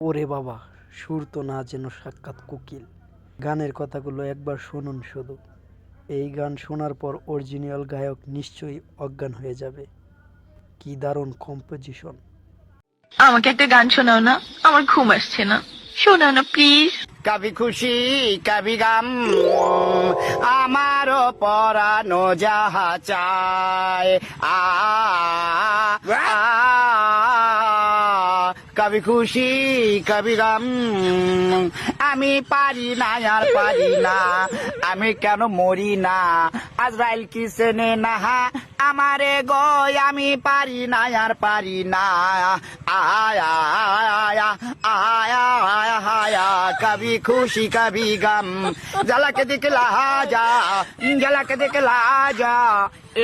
ওরে বাবা, সুর তো না যেন সাক্ষাৎ কোকিল। গানের কথাগুলো একবার শুনুন শুধু। এই গান শোনার পর অরিজিনাল গায়ক নিশ্চয়ই অজ্ঞান হয়ে যাবে। কি দারুণ কম্পোজিশন! আমাকে একটা গান শোনাও না, আমার ঘুম আসছে না। শোনাও না প্লিজ। কবি খুশি কবি গম, আমারও পরানো যাহা চায়। কবি খুশি কবি গম, আমি পারি না আর পারি না, আমি কেন মরি না, আজরাইল কি চেনে না আমারে গো, আমি পারি না আর পারি না। আয়া আয়া আয়া আয়া কবি খুশি কবি গম, झलक दिखला जा, झलक दिखला जा,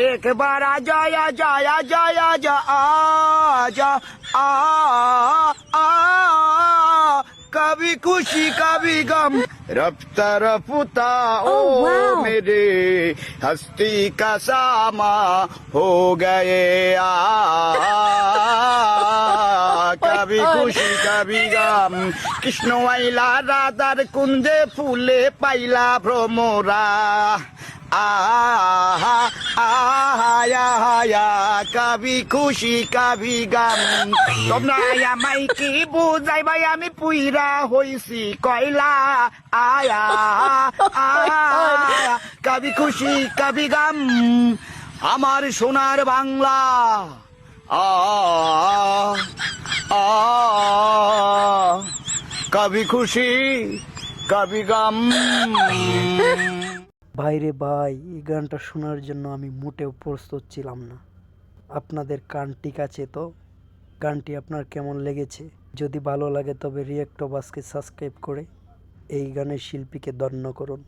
एक बार जया जया जया जा जा आ कभी खुशी कभी गम, रफ्ता रफ्ता ओ मेरे हस्ती का सामा हो गए कभी खुशी कभी गम। কৃষ্ণ আইলা রাধার কুঞ্জে ফুলে পাইলা ভ্রমরা, আহা আহা আহা কবি খুশি কবি গম। তোমরা আমায় কি বুঝাই ভাই, আমি পুইরা হইছি কয়লা। আয়া আয়া কবি খুশি কবি গম, আমার সোনার বাংলা। আ আ কবি খুশি কবি গম। ভাইরে ভাই, এই গানটা শোনার জন্য আমি মোটেও প্রস্তুত ছিলাম না। আপনাদের কান ঠিক আছে তো? গানটি আপনার কেমন লেগেছে? যদি ভালো লাগে তবে রিয়েক্ট বাসকে সাবস্ক্রাইব করে এই গানের শিল্পীকে ধন্য করুন।